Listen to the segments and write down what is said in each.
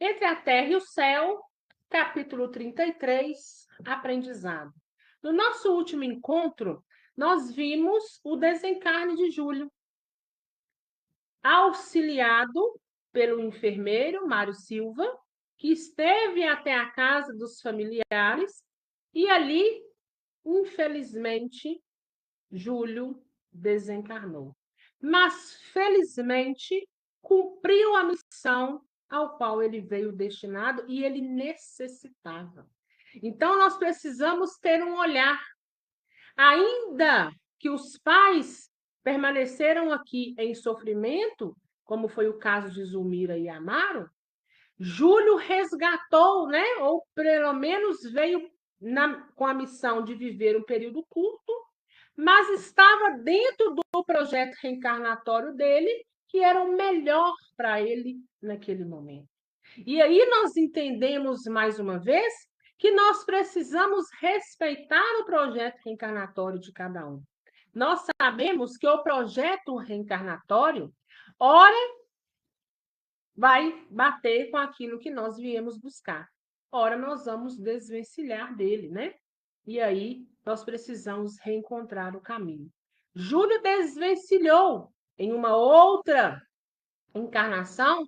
Entre a Terra e o Céu, capítulo 33, aprendizado. No nosso último encontro, nós vimos o desencarne de Júlio, auxiliado pelo enfermeiro Mário Silva, que esteve até a casa dos familiares e ali, infelizmente, Júlio desencarnou. Mas, felizmente, cumpriu a missão ao qual ele veio destinado e ele necessitava. Então, nós precisamos ter um olhar. Ainda que os pais permaneceram aqui em sofrimento, como foi o caso de Zulmira e Amaro, Júlio resgatou, né? Ou pelo menos veio com a missão de viver um período curto, mas estava dentro do projeto reencarnatório dele, que era o melhor para ele naquele momento. E aí nós entendemos mais uma vez que nós precisamos respeitar o projeto reencarnatório de cada um. Nós sabemos que o projeto reencarnatório, ora, vai bater com aquilo que nós viemos buscar. Ora, nós vamos desvencilhar dele, né? E aí nós precisamos reencontrar o caminho. Júlio desvencilhou em uma outra encarnação,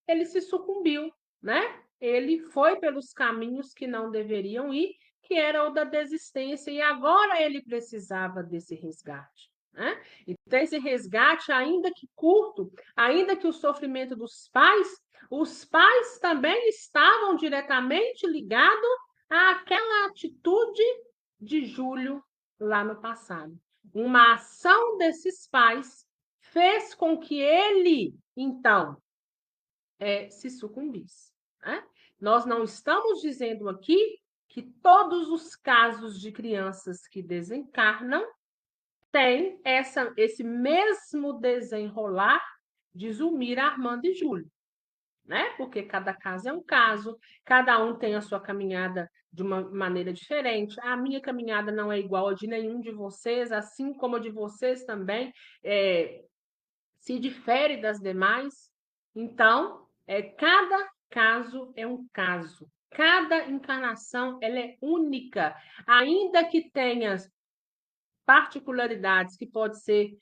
ele se sucumbiu, né? Ele foi pelos caminhos que não deveriam ir, que era o da desistência, e agora ele precisava desse resgate. Né? Então, esse resgate, ainda que curto, ainda que o sofrimento dos pais, os pais também estavam diretamente ligados àquela atitude de Júlio lá no passado. Uma ação desses pais fez com que ele, então, se sucumbisse. Né? Nós não estamos dizendo aqui que todos os casos de crianças que desencarnam têm esse mesmo desenrolar de Zulmira, Armando e Júlio. Né? Porque cada caso é um caso, cada um tem a sua caminhada de uma maneira diferente. A minha caminhada não é igual a de nenhum de vocês, assim como a de vocês também se difere das demais. Então, cada caso é um caso. Cada encarnação ela é única, ainda que tenha particularidades que pode ser,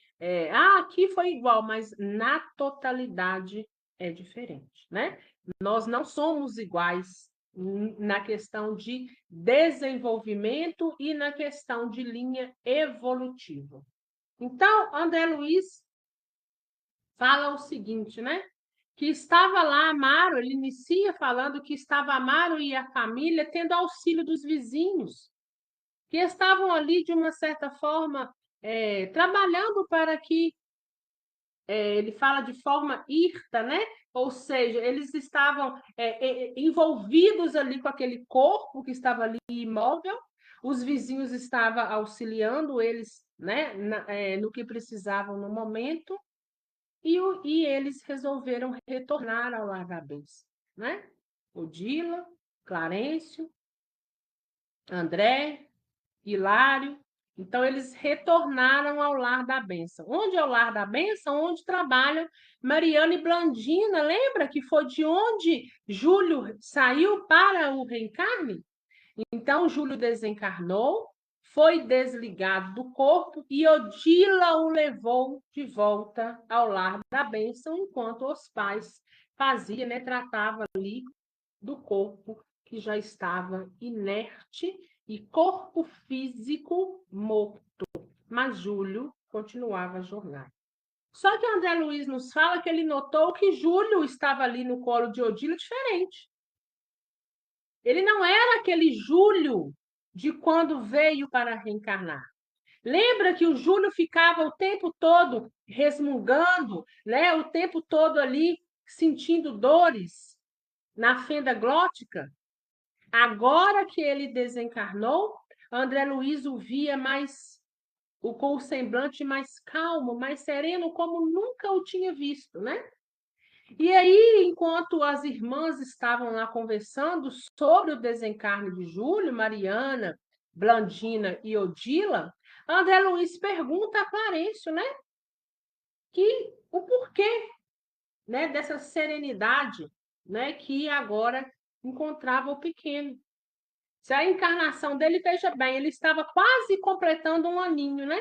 aqui foi igual, mas na totalidade é diferente, né? Nós não somos iguais na questão de desenvolvimento e na questão de linha evolutiva. Então, André Luiz fala o seguinte, né? Que estava lá Amaro, ele inicia falando que estava Amaro e a família tendo auxílio dos vizinhos, que estavam ali, de uma certa forma, trabalhando para que, ele fala de forma hirta, né? Ou seja, eles estavam envolvidos ali com aquele corpo que estava ali imóvel, os vizinhos estavam auxiliando eles, né, no que precisavam no momento, e eles resolveram retornar ao Lar da Bênção, né? Odila, Clarencio, André, Hilário. Então, eles retornaram ao Lar da Bênção. Onde é o Lar da Bênção? Onde trabalham Mariana e Blandina. Lembra que foi de onde Júlio saiu para o reencarne? Então, Júlio desencarnou, foi desligado do corpo e Odila o levou de volta ao Lar da Bênção, enquanto os pais faziam, né, tratavam ali do corpo que já estava inerte e corpo físico morto. Mas Júlio continuava a jornada. Só que André Luiz nos fala que ele notou que Júlio estava ali no colo de Odila diferente. Ele não era aquele Júlio de quando veio para reencarnar. Lembra que o Júlio ficava o tempo todo resmungando, né? O tempo todo ali sentindo dores na fenda glótica? Agora que ele desencarnou, André Luiz o via com o semblante mais calmo, mais sereno, como nunca o tinha visto, né? E aí, enquanto as irmãs estavam lá conversando sobre o desencarne de Júlio, Mariana, Blandina e Odila, André Luiz pergunta a Clarencio, né? Que o porquê, né, dessa serenidade. né, que agora encontrava o pequeno. Se a encarnação dele, veja bem, ele estava quase completando um aninho, né?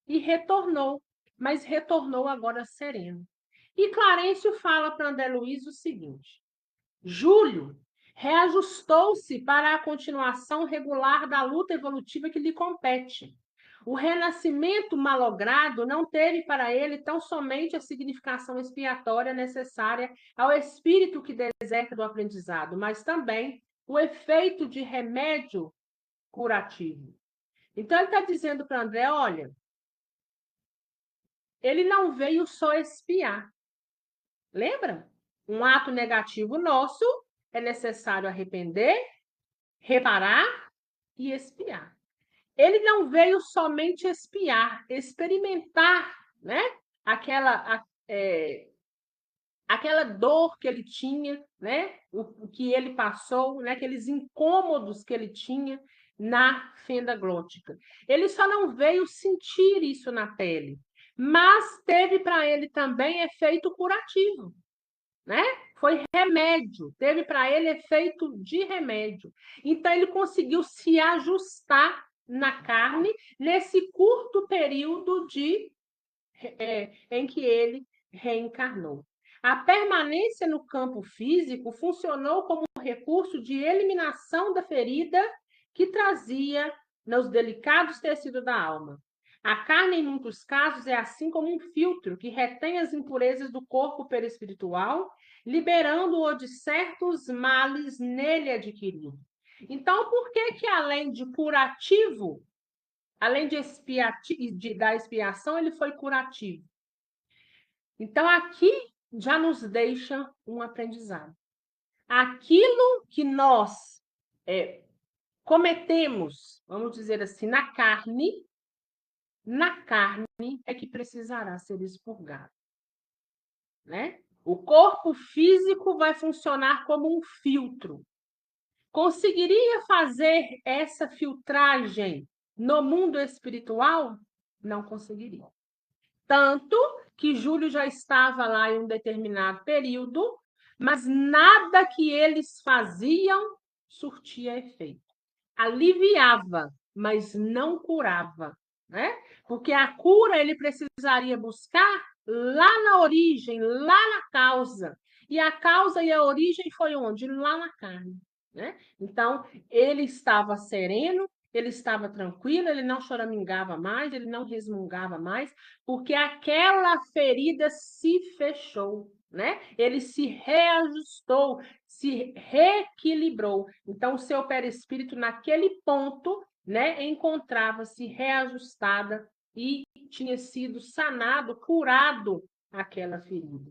E retornou, mas retornou agora sereno. E Clarencio fala para André Luiz o seguinte: Júlio reajustou-se para a continuação regular da luta evolutiva que lhe compete. O renascimento malogrado não teve para ele tão somente a significação expiatória necessária ao espírito que deserta do aprendizado, mas também o efeito de remédio curativo. Então, ele está dizendo para André: olha, ele não veio só expiar. Lembra? Um ato negativo nosso é necessário arrepender, reparar e expiar. Ele não veio somente expiar, experimentar, né? Aquela, aquela dor que ele tinha, né? O que ele passou, né? Aqueles incômodos que ele tinha na fenda glótica. Ele só não veio sentir isso na pele, mas teve para ele também efeito curativo, né? Foi remédio, teve para ele efeito de remédio. Então ele conseguiu se ajustar na carne nesse curto período em que ele reencarnou. A permanência no campo físico funcionou como um recurso de eliminação da ferida que trazia nos delicados tecidos da alma. A carne, em muitos casos, é assim como um filtro que retém as impurezas do corpo perispiritual, liberando-o de certos males nele adquiridos. Então, por que além de curativo, além da expiação, ele foi curativo? Então, aqui já nos deixa um aprendizado. Aquilo que nós cometemos, vamos dizer assim, na carne é que precisará ser expurgado, né? O corpo físico vai funcionar como um filtro. Conseguiria fazer essa filtragem no mundo espiritual? Não conseguiria. Tanto que Júlio já estava lá em um determinado período, mas nada que eles faziam surtia efeito. Aliviava, mas não curava, né? Porque a cura ele precisaria buscar lá na origem, lá na causa. E a causa e a origem foi onde? Lá na carne, né? Então, ele estava sereno, ele estava tranquilo, ele não choramingava mais, ele não resmungava mais, porque aquela ferida se fechou, né? Ele se reajustou, se reequilibrou. Então, o seu perispírito, naquele ponto, né, encontrava-se reajustada e tinha sido sanado, curado aquela ferida.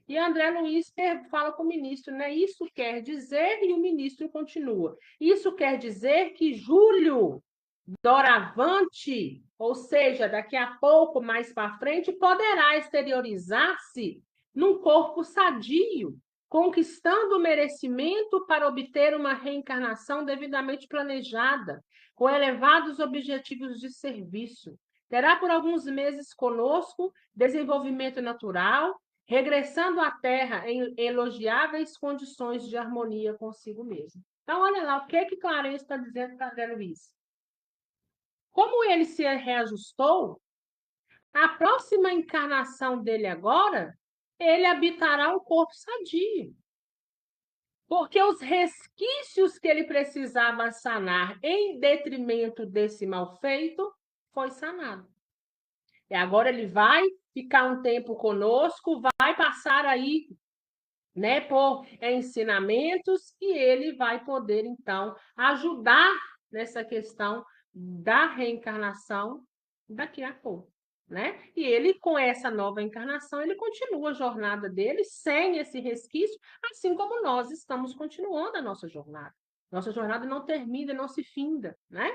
E André Luiz fala com o ministro, né? Isso quer dizer, e o ministro continua. Isso quer dizer que Júlio, doravante, ou seja, daqui a pouco, mais para frente, poderá exteriorizar-se num corpo sadio, conquistando o merecimento para obter uma reencarnação devidamente planejada, com elevados objetivos de serviço. Terá por alguns meses conosco desenvolvimento natural, regressando à Terra em elogiáveis condições de harmonia consigo mesmo. Então, olha lá, o que Clarence está dizendo para André Luiz? Como ele se reajustou, a próxima encarnação dele agora, ele habitará um corpo sadio. Porque os resquícios que ele precisava sanar em detrimento desse mal feito, foi sanado. E agora ele vai ficar um tempo conosco, vai passar aí, né, por ensinamentos, e ele vai poder, então, ajudar nessa questão da reencarnação daqui a pouco, né? E ele, com essa nova encarnação, ele continua a jornada dele sem esse resquício, assim como nós estamos continuando a nossa jornada. Nossa jornada não termina, não se finda, né?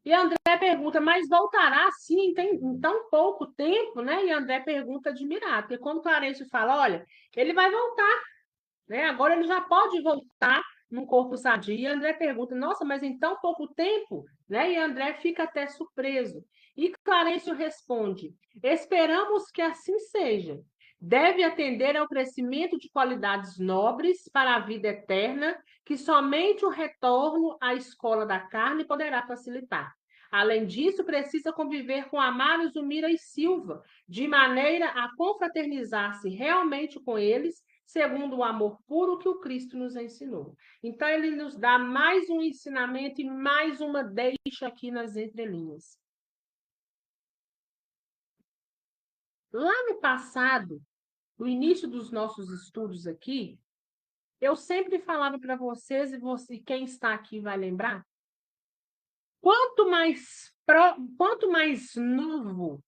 E André pergunta, mas voltará sim em tão pouco tempo, né? E André pergunta admirado, porque quando Clarencio fala, olha, ele vai voltar, né? Agora ele já pode voltar num corpo sadio. E André pergunta, nossa, mas em tão pouco tempo, né? E André fica até surpreso. E Clarencio responde, esperamos que assim seja. deve atender ao crescimento de qualidades nobres para a vida eterna, que somente o retorno à escola da carne poderá facilitar. Além disso, precisa conviver com Amaro, Zumira e Silva, de maneira a confraternizar-se realmente com eles, segundo o amor puro que o Cristo nos ensinou. Então, ele nos dá mais um ensinamento e mais uma deixa aqui nas entrelinhas. Lá no passado, no início dos nossos estudos aqui, eu sempre falava para vocês, e você, quem está aqui vai lembrar, quanto mais novo,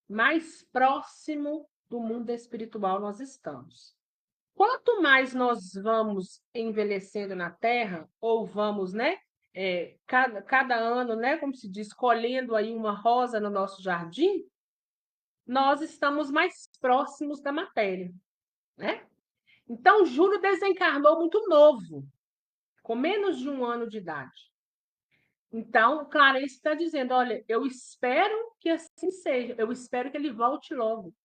mais próximo do mundo espiritual nós estamos. Quanto mais nós vamos envelhecendo na Terra, ou vamos, né, cada ano, né, como se diz, colhendo aí uma rosa no nosso jardim, nós estamos mais próximos da matéria, né? Então, Júlio desencarnou muito novo, com menos de 1 ano de idade. Então, Clarice está dizendo, olha, eu espero que assim seja, eu espero que ele volte logo.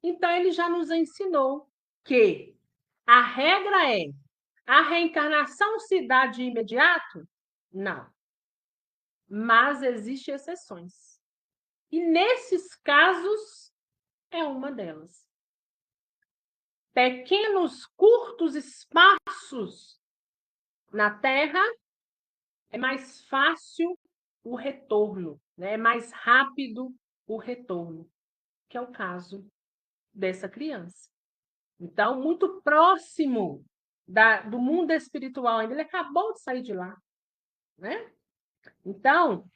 Então, ele já nos ensinou que a regra é, a reencarnação se dá de imediato? Não. Mas existem exceções. E nesses casos, é uma delas. Pequenos, curtos espaços na Terra, é mais fácil o retorno, né? É mais rápido o retorno, que é o caso dessa criança. Então, muito próximo do mundo espiritual ainda, ele acabou de sair de lá, né? Então,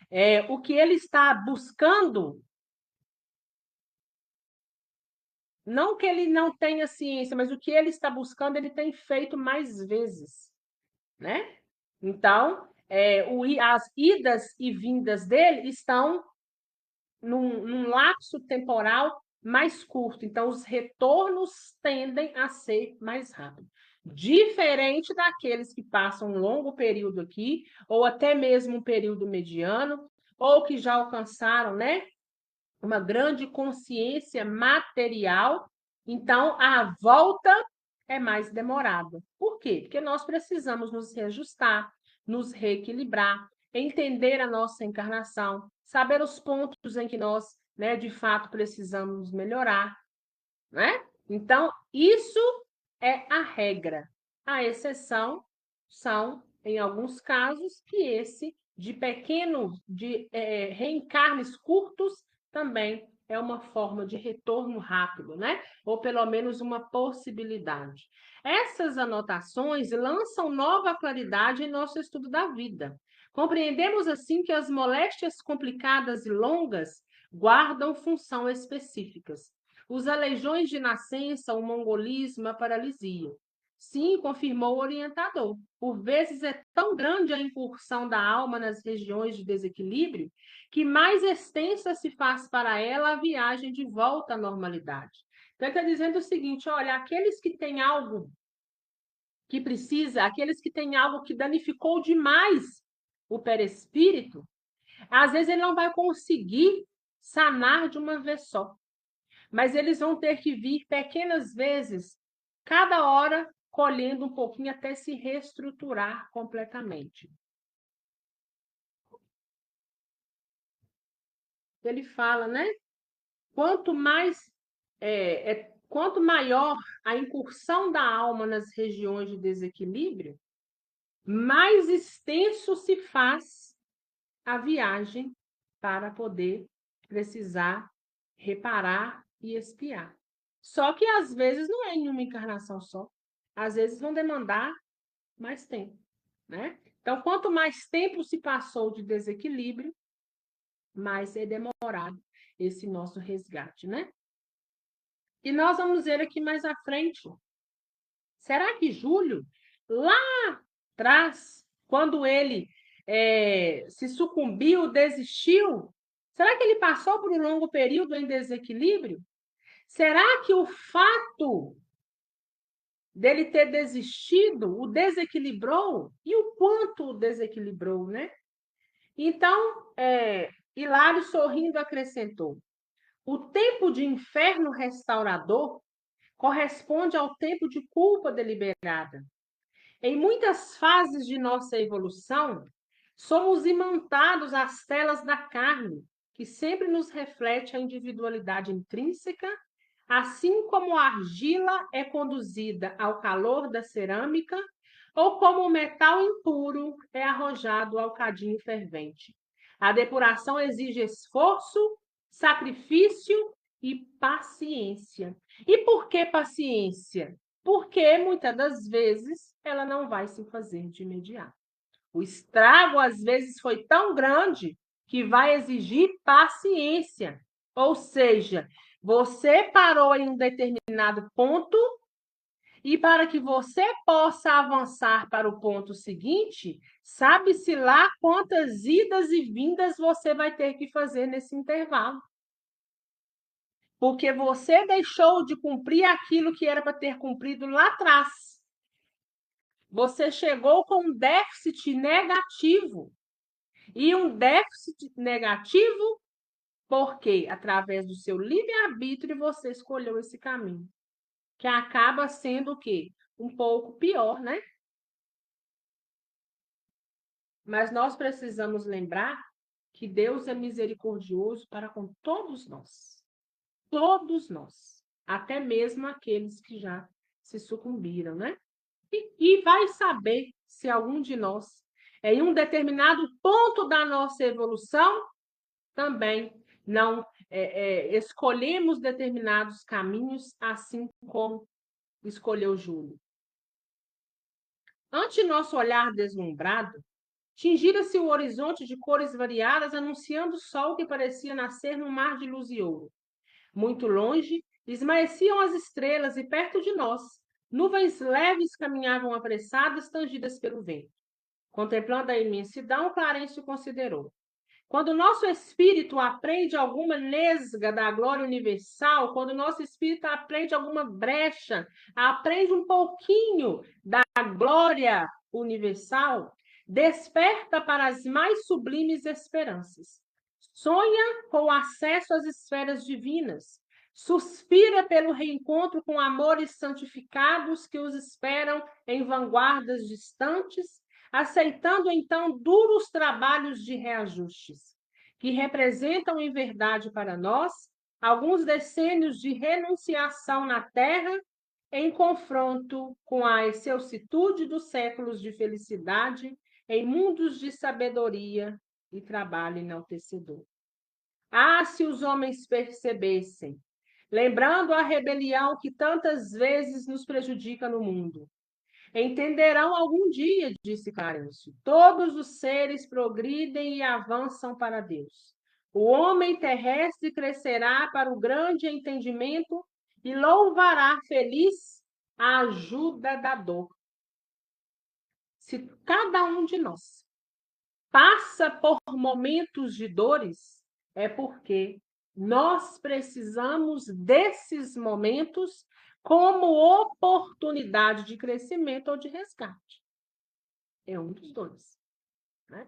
o que ele está buscando, não que ele não tenha ciência, mas o que ele está buscando, ele tem feito mais vezes, né? Então, as idas e vindas dele estão num lapso temporal mais curto. Então, os retornos tendem a ser mais rápidos. Diferente daqueles que passam um longo período aqui, ou até mesmo um período mediano, ou que já alcançaram, né, uma grande consciência material. Então, a volta é mais demorada. Por quê? Porque nós precisamos nos reajustar, nos reequilibrar, entender a nossa encarnação, saber os pontos em que nós, né, de fato, precisamos melhorar, né? Então, isso é a regra. A exceção são, em alguns casos, que esse de reencarnes curtos também é uma forma de retorno rápido, né? Ou pelo menos uma possibilidade. Essas anotações lançam nova claridade em nosso estudo da vida. Compreendemos assim que as moléstias complicadas e longas guardam função específicas. Os aleijões de nascença, o mongolismo, a paralisia. Sim, confirmou o orientador. Por vezes é tão grande a incursão da alma nas regiões de desequilíbrio que mais extensa se faz para ela a viagem de volta à normalidade. Então, ele está dizendo o seguinte: olha, aqueles que têm algo que precisa, aqueles que têm algo que danificou demais o perispírito, às vezes ele não vai conseguir sanar de uma vez só. Mas eles vão ter que vir pequenas vezes, cada hora colhendo um pouquinho até se reestruturar completamente. Ele fala, né? Quanto mais, quanto maior a incursão da alma nas regiões de desequilíbrio, mais extenso se faz a viagem para poder precisar reparar e expiar. Só que às vezes não é em uma encarnação só. Às vezes vão demandar mais tempo, né? Então, quanto mais tempo se passou de desequilíbrio, mais é demorado esse nosso resgate, né? E nós vamos ver aqui mais à frente. Será que Júlio, lá atrás, quando ele se sucumbiu, desistiu, será que ele passou por um longo período em desequilíbrio? Será que o fato dele ter desistido o desequilibrou? E o quanto o desequilibrou, né? Então, Hilário, sorrindo, acrescentou: O tempo de inferno restaurador corresponde ao tempo de culpa deliberada. Em muitas fases de nossa evolução, somos imantados às telas da carne, que sempre nos reflete a individualidade intrínseca, assim como a argila é conduzida ao calor da cerâmica, ou como o metal impuro é arrojado ao cadinho fervente. A depuração exige esforço, sacrifício e paciência. E por que paciência? Porque muitas das vezes ela não vai se fazer de imediato. O estrago, às vezes, foi tão grande que vai exigir paciência. Ou seja, você parou em um determinado ponto e para que você possa avançar para o ponto seguinte, sabe-se lá quantas idas e vindas você vai ter que fazer nesse intervalo. Porque você deixou de cumprir aquilo que era para ter cumprido lá atrás. Você chegou com um déficit negativo. E um déficit negativo porque, através do seu livre-arbítrio, você escolheu esse caminho. Que acaba sendo o quê? Um pouco pior, né? Mas nós precisamos lembrar que Deus é misericordioso para com todos nós. Todos nós. Até mesmo aqueles que já se sucumbiram, né? E vai saber se algum de nós, em um determinado ponto da nossa evolução, também não escolhemos determinados caminhos, assim como escolheu Júlio. Ante nosso olhar deslumbrado, tingira-se o horizonte de cores variadas, anunciando o sol que parecia nascer num mar de luz e ouro. Muito longe, esmaeciam as estrelas e perto de nós, nuvens leves caminhavam apressadas, tangidas pelo vento. Contemplando a imensidão, Clarencio considerou: quando o nosso espírito aprende alguma nesga da glória universal, quando o nosso espírito aprende alguma brecha, aprende um pouquinho da glória universal, desperta para as mais sublimes esperanças. Sonha com o acesso às esferas divinas, suspira pelo reencontro com amores santificados que os esperam em vanguardas distantes, aceitando então duros trabalhos de reajustes, que representam em verdade para nós alguns decênios de renunciação na Terra em confronto com a excelsitude dos séculos de felicidade em mundos de sabedoria e trabalho enaltecedor. Ah, se os homens percebessem, lembrando a rebelião que tantas vezes nos prejudica no mundo, entenderão algum dia, disse Clarencio. Todos os seres progridem e avançam para Deus. O homem terrestre crescerá para o grande entendimento e louvará feliz a ajuda da dor. Se cada um de nós passa por momentos de dores, é porque nós precisamos desses momentos como oportunidade de crescimento ou de resgate. É um dos dois. Né?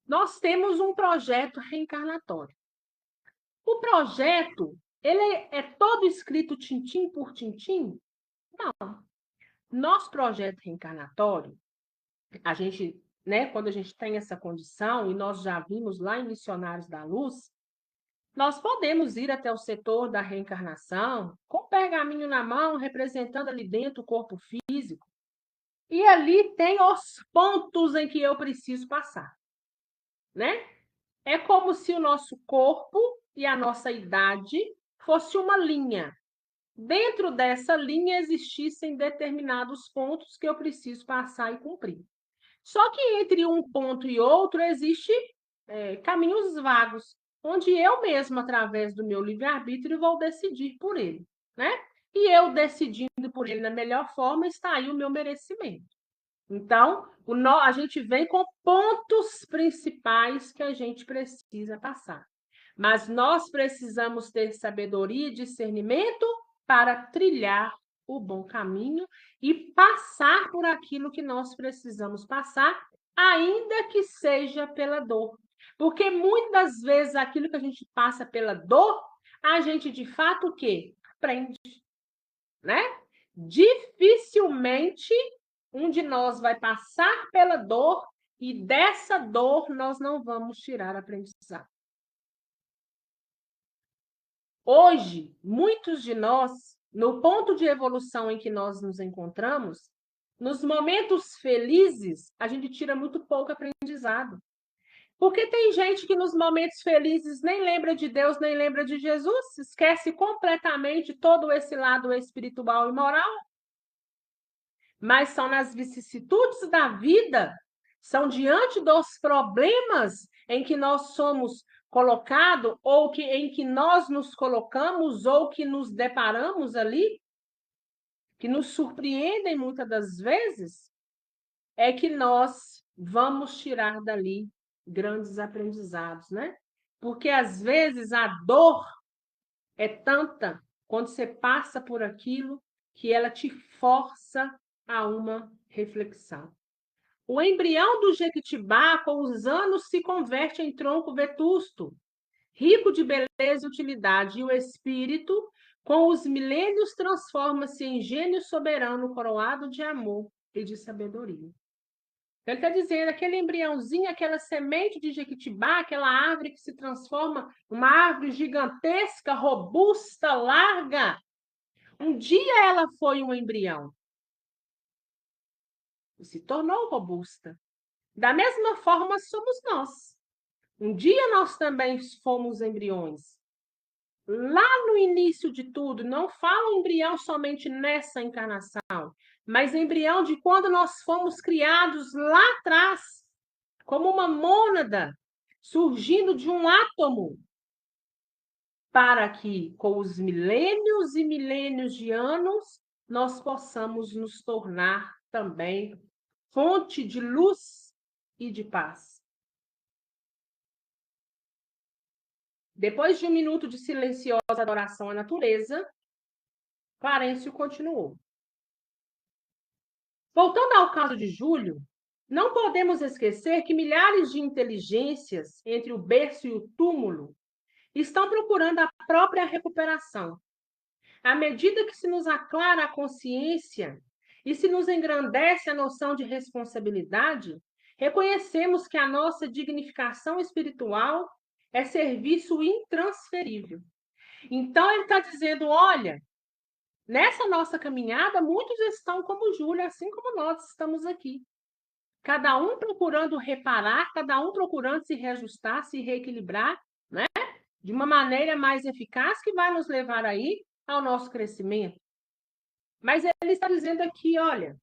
Nós temos um projeto reencarnatório. O projeto, ele é todo escrito tintim por tintim? Não. Nosso projeto reencarnatório, a gente, né, quando a gente tem essa condição, e nós já vimos lá em Missionários da Luz, nós podemos ir até o setor da reencarnação com o pergaminho na mão, representando ali dentro o corpo físico. E ali tem os pontos em que eu preciso passar, né? É como se o nosso corpo e a nossa idade fosse uma linha. Dentro dessa linha existissem determinados pontos que eu preciso passar e cumprir. Só que entre um ponto e outro existe caminhos vagos, onde eu mesma, através do meu livre-arbítrio, vou decidir por ele, né? E eu decidindo por ele na melhor forma, está aí o meu merecimento. Então, a gente vem com pontos principais que a gente precisa passar. Mas nós precisamos ter sabedoria e discernimento para trilhar o bom caminho e passar por aquilo que nós precisamos passar, ainda que seja pela dor. Porque muitas vezes aquilo que a gente passa pela dor, a gente de fato o quê? Aprende, né? Dificilmente um de nós vai passar pela dor e dessa dor nós não vamos tirar aprendizado. Hoje, muitos de nós, no ponto de evolução em que nós nos encontramos, nos momentos felizes, a gente tira muito pouco aprendizado. Porque tem gente que nos momentos felizes nem lembra de Deus, nem lembra de Jesus, esquece completamente todo esse lado espiritual e moral. Mas são nas vicissitudes da vida, são diante dos problemas em que nós somos colocados, ou em que nós nos colocamos, ou que nos deparamos ali, que nos surpreendem muitas das vezes, é que nós vamos tirar dali grandes aprendizados, né? Porque às vezes a dor é tanta quando você passa por aquilo que ela te força a uma reflexão. O embrião do jequitibá, com os anos, se converte em tronco vetusto, rico de beleza e utilidade, e o espírito, com os milênios, transforma-se em gênio soberano, coroado de amor e de sabedoria. Ele está dizendo, aquele embriãozinho, aquela semente de jequitibá, aquela árvore que se transforma numa árvore gigantesca, robusta, larga. Um dia ela foi um embrião e se tornou robusta. Da mesma forma somos nós. Um dia nós também fomos embriões. Lá no início de tudo, não falo embrião somente nessa encarnação, mas embrião de quando nós fomos criados lá atrás, como uma mônada surgindo de um átomo, para que, com os milênios e milênios de anos, nós possamos nos tornar também fonte de luz e de paz. Depois de um minuto de silenciosa adoração à natureza, Clarencio continuou. Voltando ao caso de Júlio, não podemos esquecer que milhares de inteligências entre o berço e o túmulo estão procurando a própria recuperação. À medida que se nos aclara a consciência e se nos engrandece a noção de responsabilidade, reconhecemos que a nossa dignificação espiritual é serviço intransferível. Então, ele está dizendo, olha, nessa nossa caminhada, muitos estão como Júlia, assim como nós estamos aqui. Cada um procurando reparar, cada um procurando se reajustar, se reequilibrar, né? De uma maneira mais eficaz que vai nos levar aí ao nosso crescimento. Mas ele está dizendo aqui, olha,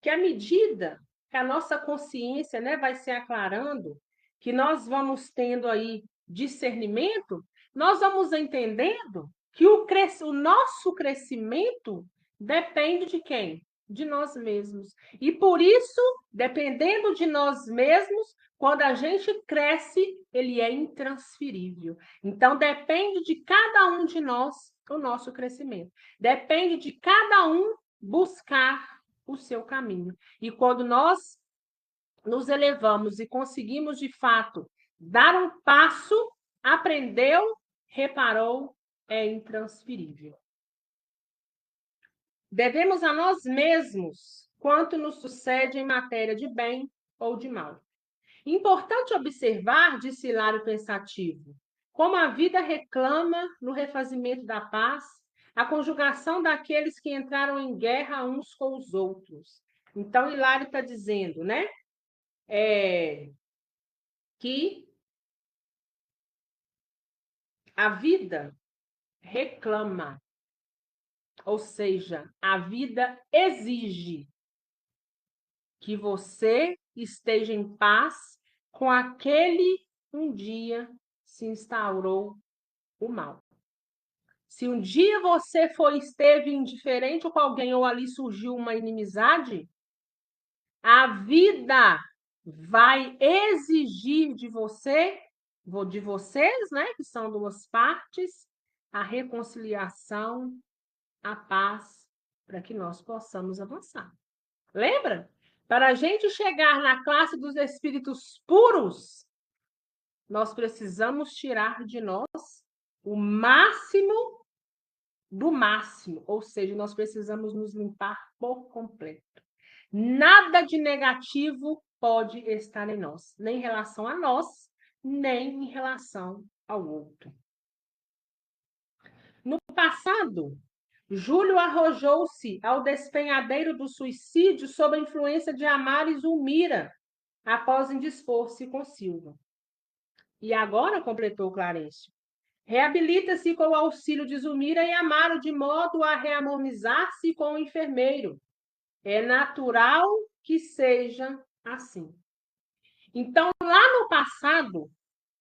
que à medida que a nossa consciência, né, vai se aclarando, que nós vamos tendo aí discernimento, nós vamos entendendo que o nosso crescimento depende de quem? De nós mesmos. E por isso, dependendo de nós mesmos, quando a gente cresce, ele é intransferível. Então, depende de cada um de nós o nosso crescimento. Depende de cada um buscar o seu caminho. E quando nós nos elevamos e conseguimos, de fato, dar um passo, aprendeu, reparou, é intransferível. Devemos a nós mesmos quanto nos sucede em matéria de bem ou de mal. Importante observar, disse Hilário pensativo, como a vida reclama no refazimento da paz a conjugação daqueles que entraram em guerra uns com os outros. Então, Hilário está dizendo, né? Que a vida reclama, ou seja, a vida exige que você esteja em paz com aquele um dia se instaurou o mal. Se um dia você esteve indiferente com alguém ou ali surgiu uma inimizade, a vida vai exigir de vocês, né, que são duas partes, a reconciliação, a paz, para que nós possamos avançar. Lembra? Para a gente chegar na classe dos espíritos puros, nós precisamos tirar de nós o máximo do máximo, ou seja, nós precisamos nos limpar por completo. Nada de negativo pode estar em nós, nem em relação a nós, nem em relação ao outro. No passado, Júlio arrojou-se ao despenhadeiro do suicídio sob a influência de Amaro e Zulmira, após indispor-se com Silva. E agora, completou Clarencio, reabilita-se com o auxílio de Zulmira e Amaro, de modo a reharmonizar-se com o enfermeiro. É natural que seja assim. Então, lá no passado,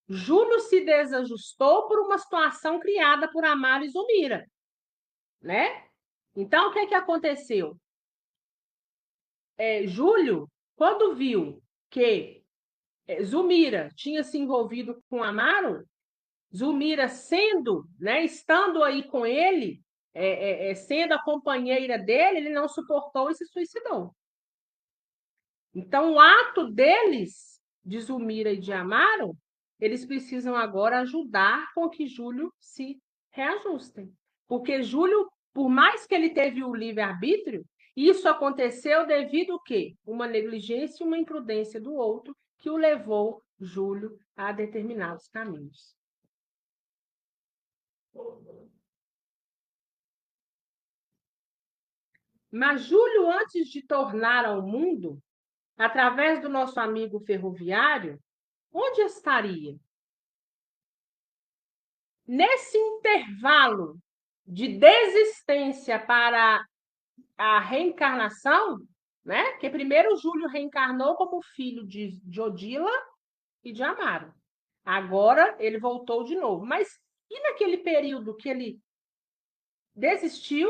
Júlio se desajustou por uma situação criada por Amaro e Zulmira, né? Então, o que aconteceu? Júlio, quando viu que Zulmira tinha se envolvido com Amaro, Zulmira estando aí com ele, sendo a companheira dele, ele não suportou e se suicidou. Então, o ato deles, de Zulmira e de Amaro, eles precisam agora ajudar com que Júlio se reajustem. Porque Júlio, por mais que ele teve o livre-arbítrio, isso aconteceu devido a quê? Uma negligência e uma imprudência do outro que o levou, Júlio, a determinados caminhos. Mas Júlio, antes de tornar ao mundo, através do nosso amigo ferroviário, onde estaria? Nesse intervalo de desistência para a reencarnação, né? Que primeiro Júlio reencarnou como filho de Odila e de Amaro. Agora ele voltou de novo. Mas e naquele período que ele desistiu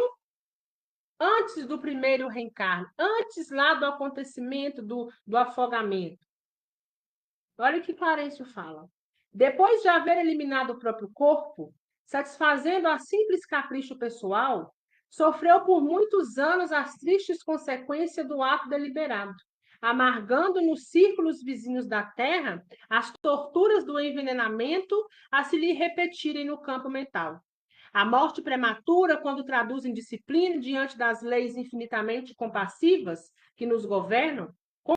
antes do primeiro reencarno, antes lá do acontecimento do afogamento? Olha o que Clarencio fala. Depois de haver eliminado o próprio corpo, satisfazendo a simples capricho pessoal, sofreu por muitos anos as tristes consequências do ato deliberado, amargando nos círculos vizinhos da Terra as torturas do envenenamento a se lhe repetirem no campo mental. A morte prematura, quando traduz em disciplina diante das leis infinitamente compassivas que nos governam,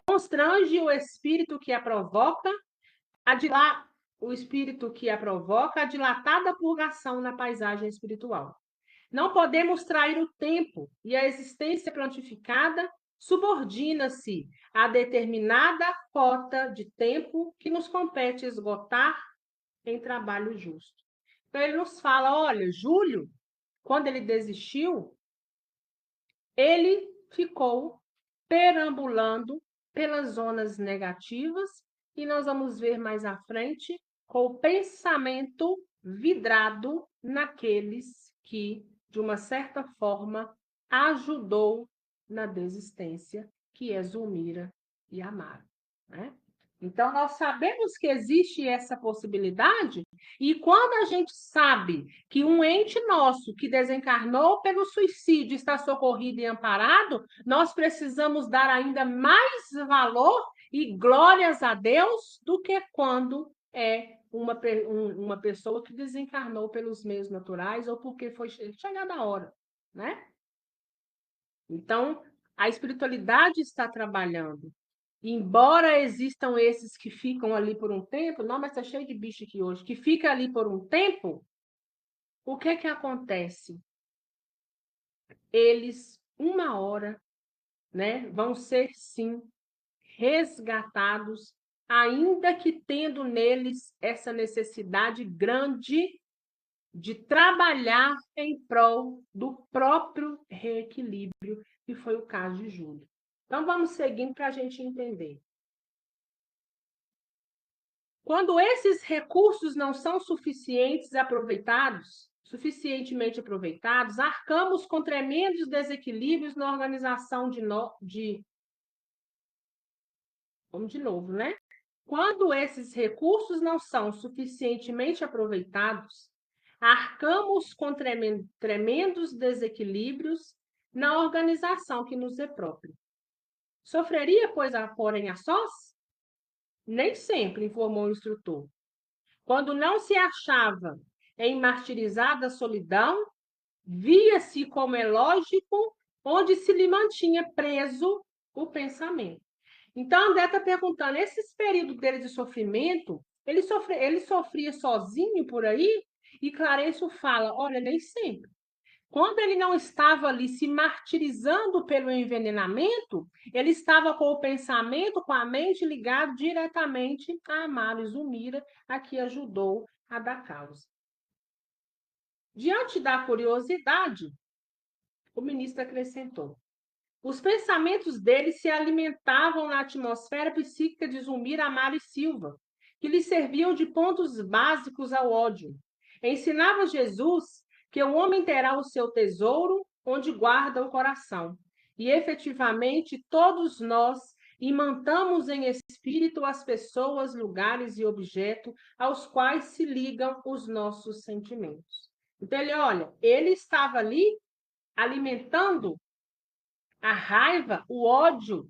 constrange o espírito que a provoca a dilatada purgação na paisagem espiritual. Não podemos trair o tempo, e a existência prontificada subordina-se a determinada cota de tempo que nos compete esgotar em trabalho justo. Então, ele nos fala, olha, Júlio, quando ele desistiu, ele ficou perambulando pelas zonas negativas e nós vamos ver mais à frente com o pensamento vidrado naqueles que, de uma certa forma, ajudou na desistência, que é Zulmira e Amaro, né? Então, nós sabemos que existe essa possibilidade, e quando a gente sabe que um ente nosso que desencarnou pelo suicídio está socorrido e amparado, nós precisamos dar ainda mais valor e glórias a Deus do que quando é uma pessoa que desencarnou pelos meios naturais ou porque foi chegada a hora, né? Então, a espiritualidade está trabalhando. Embora existam esses que ficam ali por um tempo, não, mas está cheio de bicho aqui hoje, que fica ali por um tempo, o que acontece? Eles, uma hora, né, vão ser, sim, resgatados, ainda que tendo neles essa necessidade grande de trabalhar em prol do próprio reequilíbrio, que foi o caso de Júlio. Então, vamos seguindo para a gente entender. Quando esses recursos não são suficientemente aproveitados, arcamos com tremendos desequilíbrios na organização Vamos de novo, né? Quando esses recursos não são suficientemente aproveitados, arcamos com tremendos desequilíbrios na organização que nos é própria. Sofreria, porém, a sós? Nem sempre, informou o instrutor. quando não se achava em martirizada solidão, via-se, como é lógico, onde se lhe mantinha preso o pensamento. Então, André está perguntando, esses períodos dele de sofrimento, ele sofria sozinho por aí? E Clarencio fala, olha, nem sempre. Quando ele não estava ali se martirizando pelo envenenamento, ele estava com o pensamento, com a mente ligado diretamente a Amaro e Zulmira, a que ajudou a dar causa. Diante da curiosidade, o ministro acrescentou: os pensamentos dele se alimentavam na atmosfera psíquica de Zulmira, Amaro e Silva, que lhe serviam de pontos básicos ao ódio. Ensinava Jesus que o homem terá o seu tesouro onde guarda o coração. E, efetivamente, todos nós imantamos em espírito as pessoas, lugares e objetos aos quais se ligam os nossos sentimentos. Então, ele estava ali alimentando a raiva, o ódio,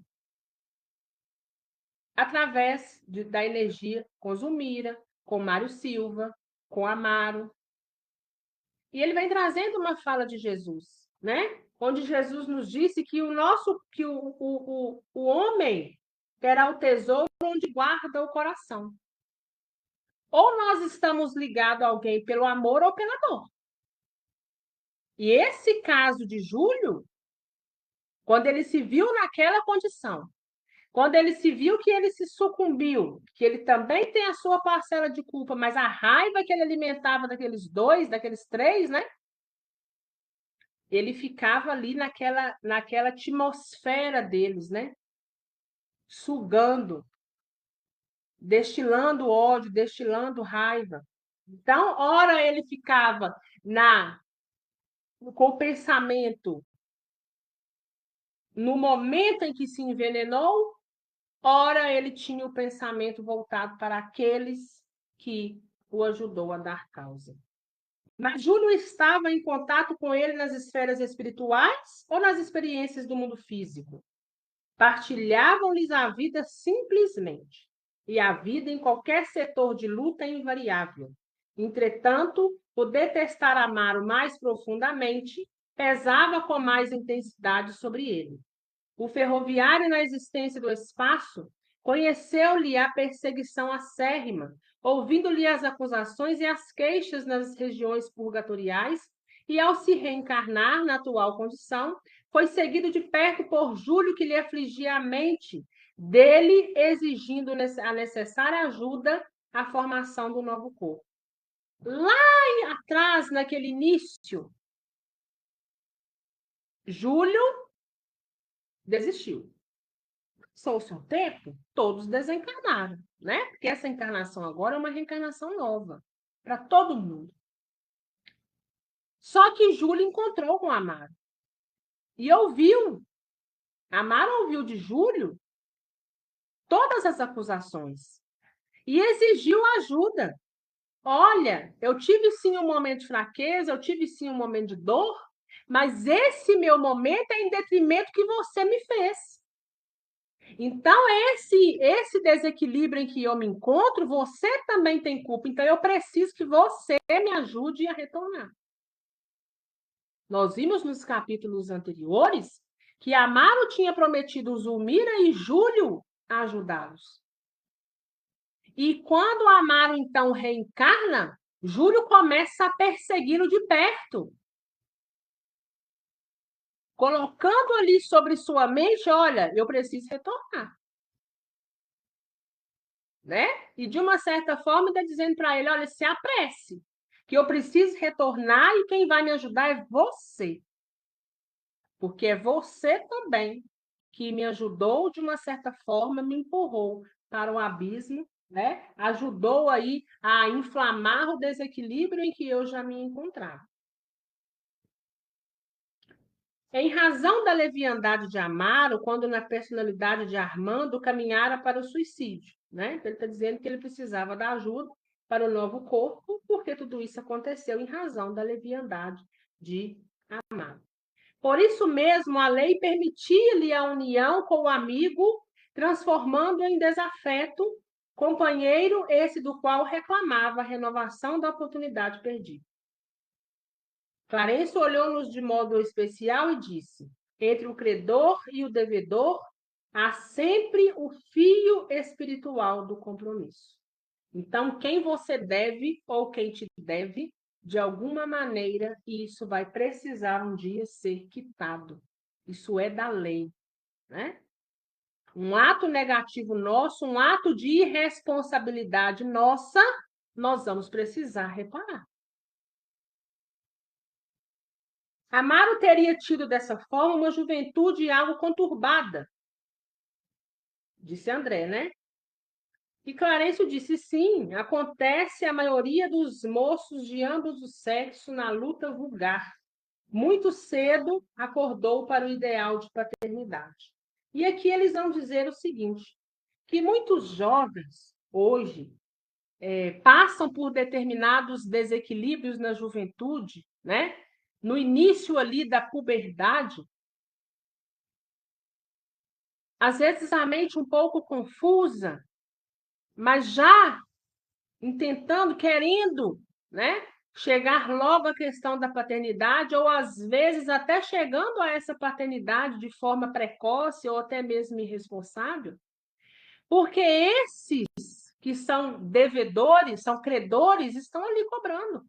através da energia com Zulmira, com Mário Silva, com Amaro. E ele vem trazendo uma fala de Jesus, né? Onde Jesus nos disse que o homem terá o tesouro onde guarda o coração. Ou nós estamos ligados a alguém pelo amor ou pela dor. E esse caso de Júlio, quando ele se viu naquela condição, quando ele se viu que ele se sucumbiu, que ele também tem a sua parcela de culpa, mas a raiva que ele alimentava daqueles dois, daqueles três, né? Ele ficava ali naquela atmosfera deles, né? Sugando, destilando ódio, destilando raiva. Então, ora ele ficava com o pensamento no momento em que se envenenou, ora ele tinha o pensamento voltado para aqueles que o ajudou a dar causa. Mas Júlio estava em contato com ele nas esferas espirituais ou nas experiências do mundo físico? Partilhavam-lhes a vida simplesmente, e a vida em qualquer setor de luta é invariável. Entretanto, o detestar Amaro mais profundamente pesava com mais intensidade sobre ele. O ferroviário, na existência do espaço, conheceu-lhe a perseguição acérrima, ouvindo-lhe as acusações e as queixas nas regiões purgatoriais, e ao se reencarnar na atual condição, foi seguido de perto por Júlio, que lhe afligia a mente, dele exigindo a necessária ajuda à formação do novo corpo. Lá atrás, naquele início, Júlio desistiu. Só o seu tempo, todos desencarnaram, né? Porque essa encarnação agora é uma reencarnação nova para todo mundo. Só que Júlio encontrou com Amaro e ouviu. Amaro ouviu de Júlio todas as acusações e exigiu ajuda. Olha, eu tive sim um momento de fraqueza, eu tive sim um momento de dor, mas esse meu momento é em detrimento que você me fez. Então, esse desequilíbrio em que eu me encontro, você também tem culpa. Então, eu preciso que você me ajude a retornar. Nós vimos nos capítulos anteriores que Amaro tinha prometido Zulmira e Júlio a ajudá-los. E quando Amaro, então, reencarna, Júlio começa a persegui-lo de perto, colocando ali sobre sua mente, olha, eu preciso retornar. Né? E de uma certa forma está dizendo para ele, olha, se apresse, que eu preciso retornar e quem vai me ajudar é você. Porque é você também que me ajudou, de uma certa forma, me empurrou para o abismo, né? Ajudou aí a inflamar o desequilíbrio em que eu já me encontrava. Em razão da leviandade de Amaro, quando na personalidade de Armando caminhara para o suicídio, né? Então, ele está dizendo que ele precisava da ajuda para o novo corpo, porque tudo isso aconteceu em razão da leviandade de Amaro. Por isso mesmo, a lei permitia-lhe a união com o amigo, transformando-o em desafeto companheiro esse do qual reclamava a renovação da oportunidade perdida. Clarencio olhou-nos de modo especial e disse: entre o credor e o devedor há sempre o fio espiritual do compromisso. Então, quem você deve ou quem te deve, de alguma maneira, isso vai precisar um dia ser quitado. Isso é da lei, né? Um ato negativo nosso, um ato de irresponsabilidade nossa, nós vamos precisar reparar. Amaro teria tido dessa forma uma juventude algo conturbada, disse André, né? E Clarencio disse: sim, acontece a maioria dos moços de ambos os sexos na luta vulgar. Muito cedo acordou para o ideal de paternidade. E aqui eles vão dizer o seguinte, que muitos jovens, hoje, passam por determinados desequilíbrios na juventude, né? No início ali da puberdade, às vezes a mente um pouco confusa, mas já intentando, querendo, né, chegar logo à questão da paternidade, ou às vezes até chegando a essa paternidade de forma precoce ou até mesmo irresponsável, porque esses que são devedores, são credores, estão ali cobrando.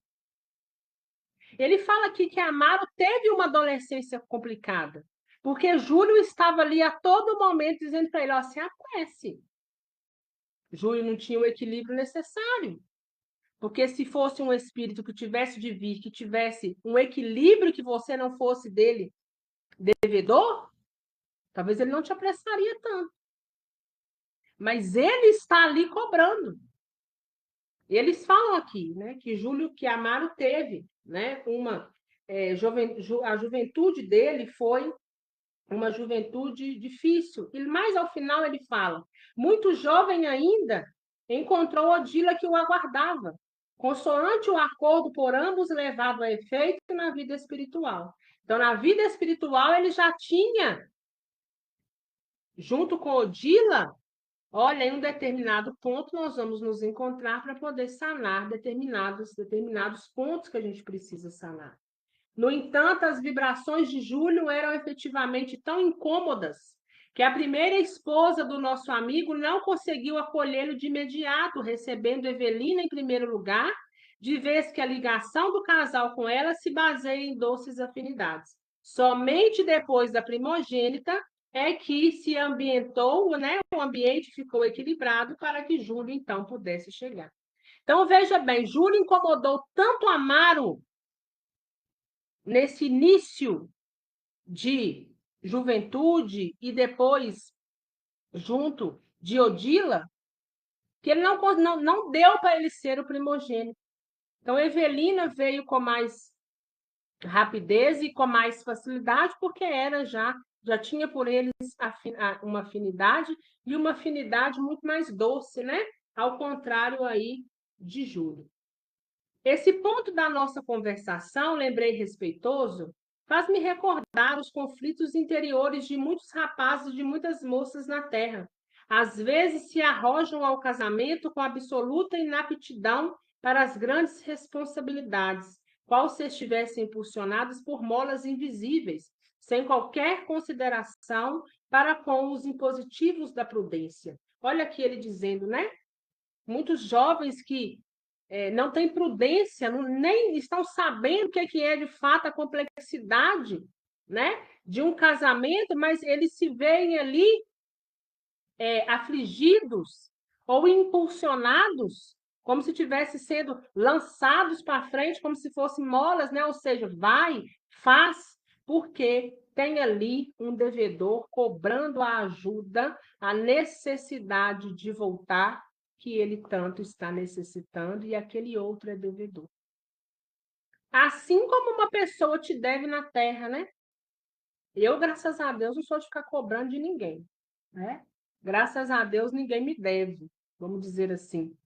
Ele fala aqui que Amaro teve uma adolescência complicada, porque Júlio estava ali a todo momento dizendo para ele: ó, se aquece. Júlio não tinha o equilíbrio necessário. Porque se fosse um espírito que tivesse de vir, que tivesse um equilíbrio, que você não fosse dele devedor, talvez ele não te apressaria tanto. Mas ele está ali cobrando. Eles falam aqui, né, que Júlio, que Amaro teve, né, a juventude dele foi uma juventude difícil. E mais ao final ele fala, muito jovem ainda, encontrou Odila que o aguardava, consoante o acordo por ambos levado a efeito na vida espiritual. Então, na vida espiritual, ele já tinha, junto com Odila, olha, em um determinado ponto nós vamos nos encontrar para poder sanar determinados pontos que a gente precisa sanar. No entanto, as vibrações de Júlio eram efetivamente tão incômodas que a primeira esposa do nosso amigo não conseguiu acolhê-lo de imediato, recebendo Evelina em primeiro lugar, de vez que a ligação do casal com ela se baseia em doces afinidades. Somente depois da primogênita é que se ambientou, né? O ambiente ficou equilibrado para que Júlio, então, pudesse chegar. Então, veja bem, Júlio incomodou tanto Amaro nesse início de juventude e depois junto de Odila, que ele não deu para ele ser o primogênito. Então, Evelina veio com mais rapidez e com mais facilidade, porque já tinha por eles uma afinidade, e uma afinidade muito mais doce, né? Ao contrário aí de Júlio. Esse ponto da nossa conversação, lembrei respeitoso, faz-me recordar os conflitos interiores de muitos rapazes e de muitas moças na terra. Às vezes se arrojam ao casamento com absoluta inaptidão para as grandes responsabilidades, qual se estivessem impulsionados por molas invisíveis, sem qualquer consideração para com os impositivos da prudência. Olha aqui ele dizendo, né? Muitos jovens que não têm prudência, nem estão sabendo o que é de fato a complexidade, né, de um casamento, mas eles se veem ali afligidos ou impulsionados, como se estivessem sendo lançados para frente, como se fossem molas, né? Ou seja, vai, faz, porque tem ali um devedor cobrando a ajuda, a necessidade de voltar, que ele tanto está necessitando, e aquele outro é devedor. Assim como uma pessoa te deve na terra, né? Eu, graças a Deus, não sou de ficar cobrando de ninguém, né? Graças a Deus, ninguém me deve, vamos dizer assim.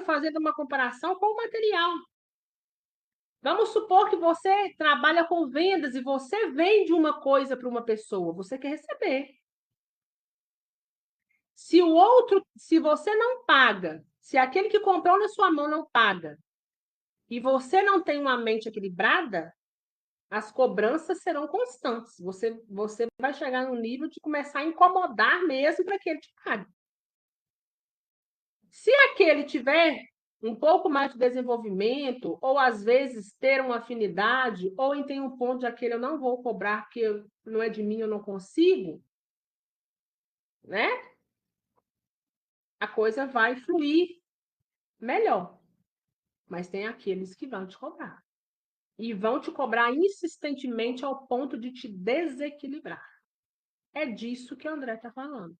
Fazendo uma comparação com o material. Vamos supor que você trabalha com vendas e você vende uma coisa para uma pessoa, você quer receber. Se você não paga, se aquele que comprou na sua mão não paga, e você não tem uma mente equilibrada, as cobranças serão constantes. Você vai chegar no nível de começar a incomodar mesmo para que ele te pague. Se aquele tiver um pouco mais de desenvolvimento, ou às vezes ter uma afinidade, ou em tem um ponto de aquele eu não vou cobrar porque não é de mim, eu não consigo, né? A coisa vai fluir melhor. Mas tem aqueles que vão te cobrar. E vão te cobrar insistentemente ao ponto de te desequilibrar. É disso que o André está falando.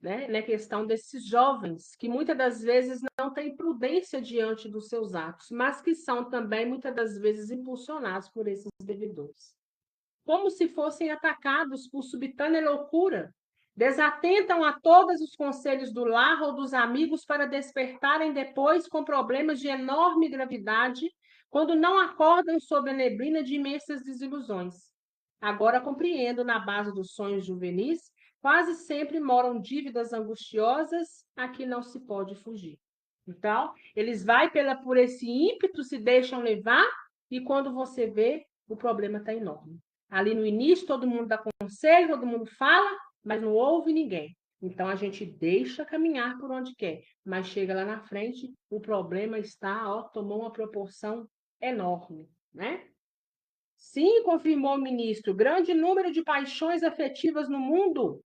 Né? Na questão desses jovens, que muitas das vezes não têm prudência diante dos seus atos, mas que são também, muitas das vezes, impulsionados por esses devedores. Como se fossem atacados por subitânea loucura, desatentam a todos os conselhos do lar ou dos amigos para despertarem depois com problemas de enorme gravidade, quando não acordam sob a neblina de imensas desilusões. Agora compreendo, na base dos sonhos juvenis, quase sempre moram dívidas angustiosas a que não se pode fugir. Então, eles vai por esse ímpeto, se deixam levar, e quando você vê, o problema está enorme. Ali no início, todo mundo dá conselho, todo mundo fala, mas não ouve ninguém. Então, a gente deixa caminhar por onde quer, mas chega lá na frente, o problema está, ó, tomou uma proporção enorme, né? Sim, confirmou o ministro, grande número de paixões afetivas no mundo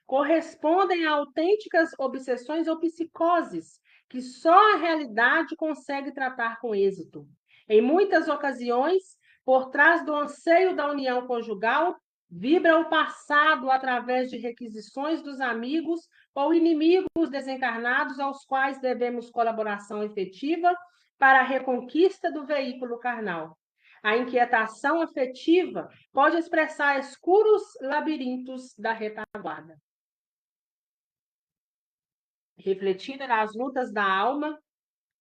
correspondem a autênticas obsessões ou psicoses, que só a realidade consegue tratar com êxito. Em muitas ocasiões, por trás do anseio da união conjugal, vibra o passado através de requisições dos amigos ou inimigos desencarnados aos quais devemos colaboração efetiva para a reconquista do veículo carnal. A inquietação afetiva pode expressar escuros labirintos da retaguarda. Refletindo nas lutas da alma,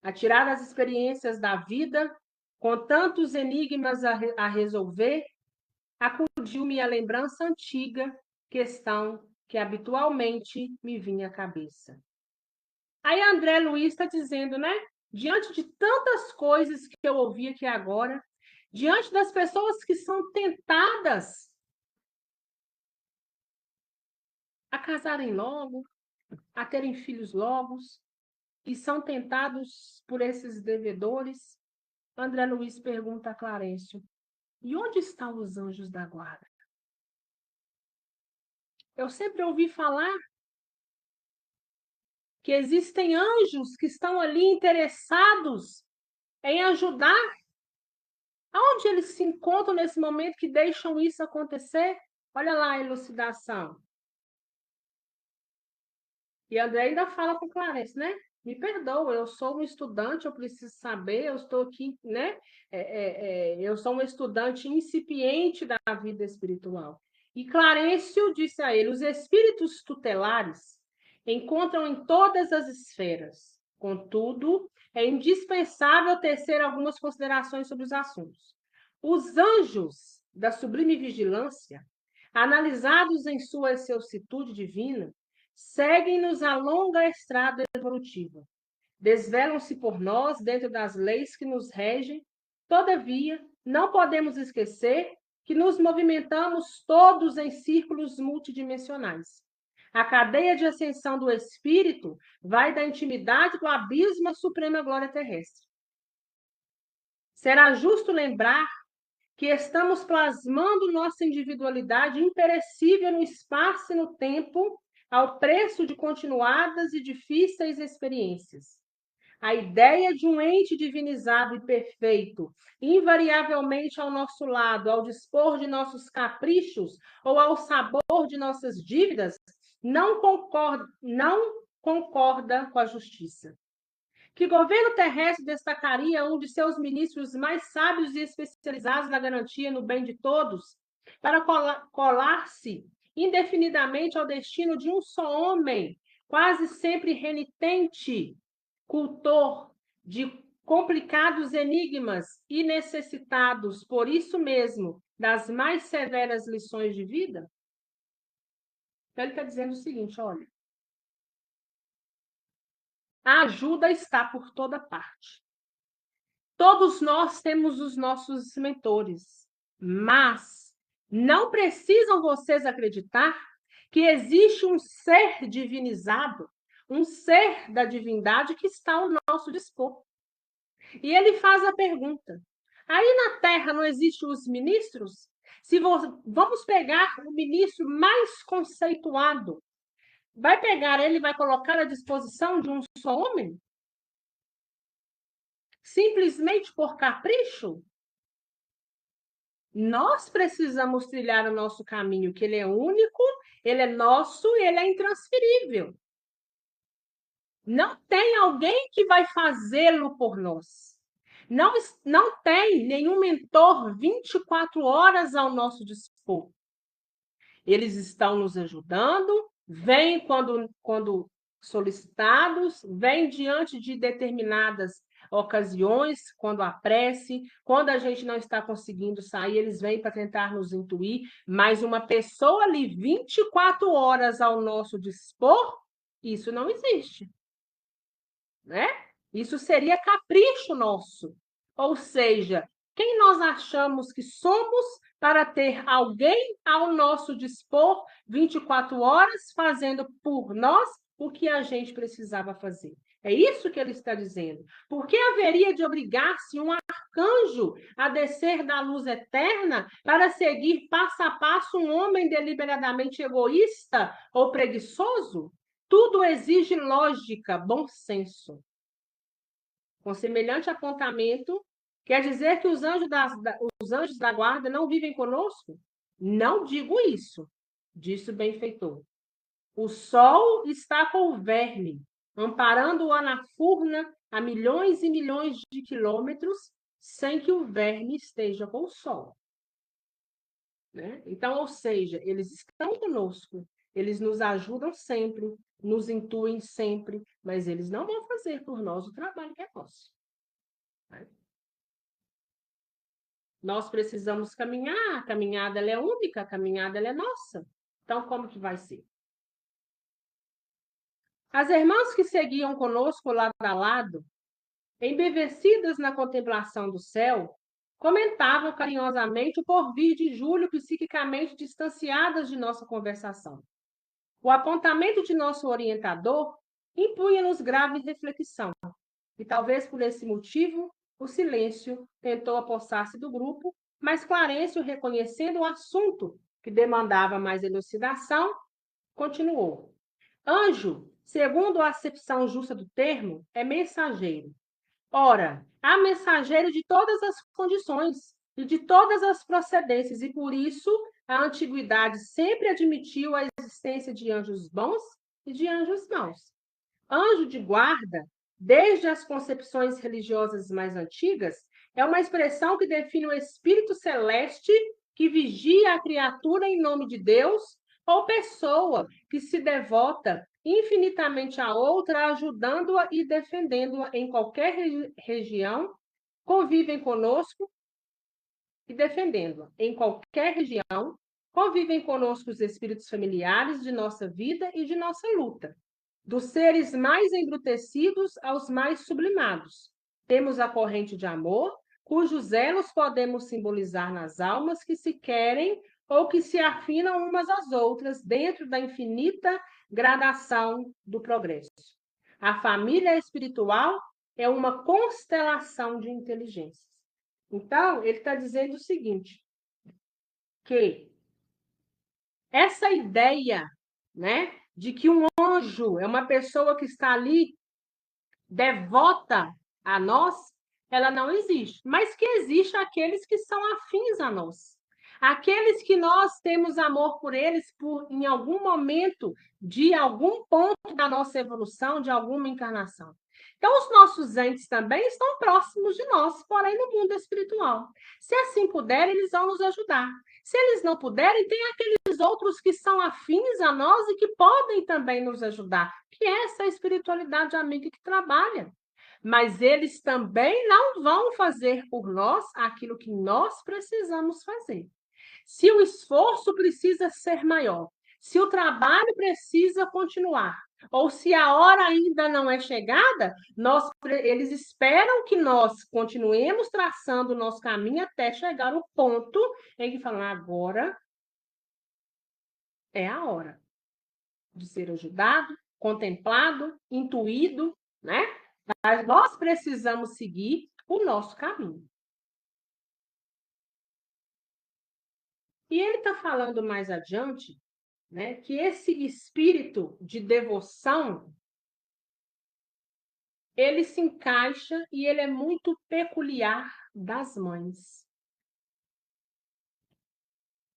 a tirar as experiências da vida, com tantos enigmas a resolver, acudiu-me a lembrança antiga, questão que habitualmente me vinha à cabeça. Aí André Luiz está dizendo, né? Diante de tantas coisas que eu ouvi aqui agora, diante das pessoas que são tentadas a casarem logo, a terem filhos logo, e são tentados por esses devedores, André Luiz pergunta a Clarencio, e onde estão os anjos da guarda? Eu sempre ouvi falar que existem anjos que estão ali interessados em ajudar. Aonde eles se encontram nesse momento que deixam isso acontecer? Olha lá a elucidação. E André ainda fala com Clarencio, né? Me perdoa, eu sou um estudante, eu preciso saber, eu estou aqui, né? Eu sou um estudante incipiente da vida espiritual. E Clarencio disse a ele: os espíritos tutelares encontram em todas as esferas. Contudo, é indispensável tecer algumas considerações sobre os assuntos. Os anjos da sublime vigilância, analisados em sua excelsitude divina, seguem-nos a longa estrada evolutiva. Desvelam-se por nós dentro das leis que nos regem. Todavia, não podemos esquecer que nos movimentamos todos em círculos multidimensionais. A cadeia de ascensão do espírito vai da intimidade do abismo à suprema glória terrestre. Será justo lembrar que estamos plasmando nossa individualidade imperecível no espaço e no tempo, ao preço de continuadas e difíceis experiências. A ideia de um ente divinizado e perfeito, invariavelmente ao nosso lado, ao dispor de nossos caprichos ou ao sabor de nossas dívidas, não concorda com a justiça. Que governo terrestre destacaria um de seus ministros mais sábios e especializados na garantia no bem de todos, para colar-se indefinidamente ao destino de um só homem, quase sempre renitente, cultor de complicados enigmas e necessitados, por isso mesmo, das mais severas lições de vida? Então, ele está dizendo o seguinte, olha, A ajuda está por toda parte. Todos nós temos os nossos mentores, mas não precisam vocês acreditar que existe um ser divinizado, um ser da divindade que está ao nosso dispor. E ele faz a pergunta: aí na Terra não existem os ministros? Se vamos pegar o ministro mais conceituado, vai pegar ele e vai colocar à disposição de um só homem? Simplesmente por capricho? Nós precisamos trilhar o nosso caminho, que ele é único, ele é nosso, ele é intransferível. Não tem alguém que vai fazê-lo por nós. Não tem nenhum mentor 24 horas ao nosso dispor. Eles estão nos ajudando, vêm quando solicitados, vêm diante de determinadas ocasiões, quando aparece, quando a gente não está conseguindo sair, eles vêm para tentar nos intuir, mas uma pessoa ali 24 horas ao nosso dispor, isso não existe, né? Isso seria capricho nosso. Ou seja, quem nós achamos que somos para ter alguém ao nosso dispor 24 horas fazendo por nós o que a gente precisava fazer? É isso que ele está dizendo. Por que haveria de obrigar-se um arcanjo a descer da luz eterna para seguir passo a passo um homem deliberadamente egoísta ou preguiçoso? Tudo exige lógica, bom senso. Com semelhante apontamento, quer dizer que os anjos da guarda não vivem conosco? Não digo isso, disse o benfeitor. O sol está com o verme, amparando-o na furna a milhões e milhões de quilômetros, sem que o verme esteja com o sol. Né? Então, ou seja, eles estão conosco, eles nos ajudam sempre, nos intuem sempre, mas eles não vão fazer por nós o trabalho que é nosso. Né? Nós precisamos caminhar, a caminhada ela é única, a caminhada ela é nossa. Então, como que vai ser? As irmãs que seguiam conosco lado a lado, embevecidas na contemplação do céu, comentavam carinhosamente o porvir de Júlio, psiquicamente distanciadas de nossa conversação. O apontamento de nosso orientador impunha-nos grave reflexão, e talvez por esse motivo o silêncio tentou apossar-se do grupo, mas Clarencio, reconhecendo o assunto que demandava mais elucidação, continuou. Anjo, segundo a acepção justa do termo, é mensageiro. Ora, há mensageiro de todas as condições e de todas as procedências, e por isso a antiguidade sempre admitiu a existência de anjos bons e de anjos maus. Anjo de guarda, desde as concepções religiosas mais antigas, é uma expressão que define o espírito celeste que vigia a criatura em nome de Deus, ou pessoa que se devota infinitamente a outra, ajudando-a e defendendo-a em qualquer região, convivem conosco e defendendo-a em qualquer região, convivem conosco os espíritos familiares de nossa vida e de nossa luta. Dos seres mais embrutecidos aos mais sublimados. Temos a corrente de amor, cujos elos podemos simbolizar nas almas que se querem ou que se afinam umas às outras dentro da infinita gradação do progresso. A família espiritual é uma constelação de inteligências. Então, ele está dizendo o seguinte, que essa ideia, né, de que um anjo é uma pessoa que está ali devota a nós, ela não existe. Mas que existe aqueles que são afins a nós. Aqueles que nós temos amor por eles em algum momento, de algum ponto da nossa evolução, de alguma encarnação. Então, os nossos entes também estão próximos de nós, porém no mundo espiritual. Se assim puderem, eles vão nos ajudar. Se eles não puderem, tem aqueles outros que são afins a nós e que podem também nos ajudar, que é essa espiritualidade amiga que trabalha. Mas eles também não vão fazer por nós aquilo que nós precisamos fazer. Se o esforço precisa ser maior, se o trabalho precisa continuar, ou se a hora ainda não é chegada, eles esperam que nós continuemos traçando o nosso caminho até chegar ao ponto em que falam, agora é a hora de ser ajudado, contemplado, intuído, né? Mas nós precisamos seguir o nosso caminho. E ele está falando mais adiante, né, que esse espírito de devoção, ele se encaixa e ele é muito peculiar das mães.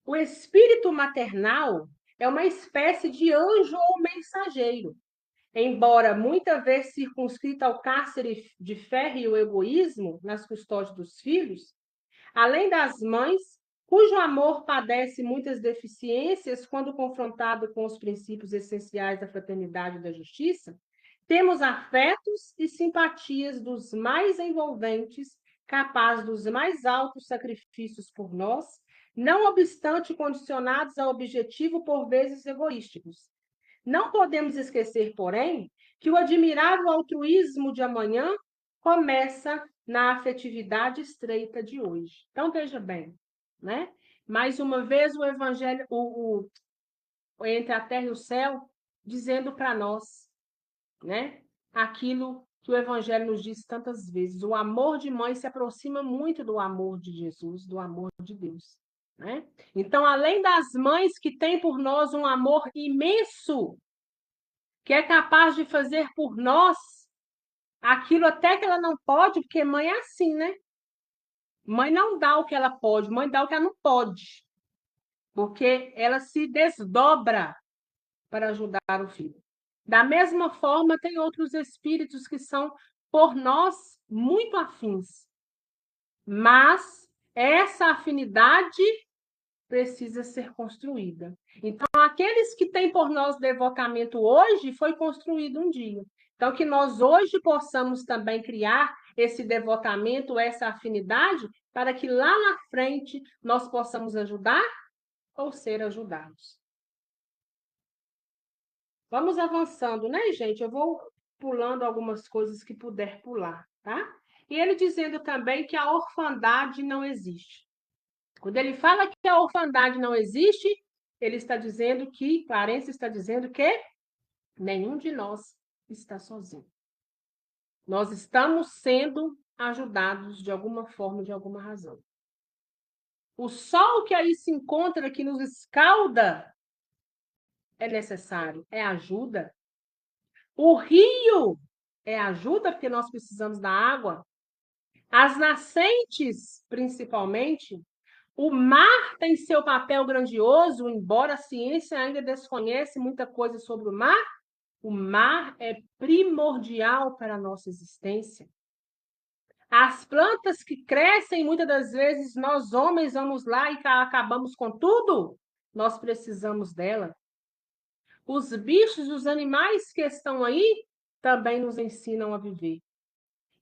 O espírito maternal é uma espécie de anjo ou mensageiro, embora muitas vezes circunscrita ao cárcere de ferro e o egoísmo nas custódias dos filhos, além das mães, cujo amor padece muitas deficiências quando confrontado com os princípios essenciais da fraternidade e da justiça, temos afetos e simpatias dos mais envolventes, capazes dos mais altos sacrifícios por nós, não obstante condicionados a objetivo por vezes egoísticos. Não podemos esquecer, porém, que o admirável altruísmo de amanhã começa na afetividade estreita de hoje. Então, veja bem, né? Mais uma vez o Evangelho, entre a terra e o céu, dizendo para nós, né? Aquilo que o Evangelho nos diz tantas vezes. O amor de mãe se aproxima muito do amor de Jesus, do amor de Deus. Né? Então, além das mães que têm por nós um amor imenso, que é capaz de fazer por nós aquilo até que ela não pode, porque mãe é assim, né? Mãe não dá o que ela pode, mãe dá o que ela não pode, porque ela se desdobra para ajudar o filho. Da mesma forma, tem outros espíritos que são por nós muito afins, mas essa afinidade precisa ser construída. Então, aqueles que têm por nós devotamento hoje, foi construído um dia. Então, que nós hoje possamos também criar esse devotamento, essa afinidade, para que lá na frente nós possamos ajudar ou ser ajudados. Vamos avançando, né, gente? Eu vou pulando algumas coisas que puder pular, tá? E ele dizendo também que a orfandade não existe. Quando ele fala que a orfandade não existe, ele está dizendo que, Clarence está dizendo que nenhum de nós está sozinho. Nós estamos sendo ajudados de alguma forma, de alguma razão. O sol que aí se encontra, que nos escalda, é necessário, é ajuda. O rio é ajuda, porque nós precisamos da água. As nascentes, principalmente. O mar tem seu papel grandioso, embora a ciência ainda desconhece muita coisa sobre o mar é primordial para a nossa existência. As plantas que crescem, muitas das vezes, nós homens vamos lá e acabamos com tudo, nós precisamos dela. Os bichos, os animais que estão aí, também nos ensinam a viver.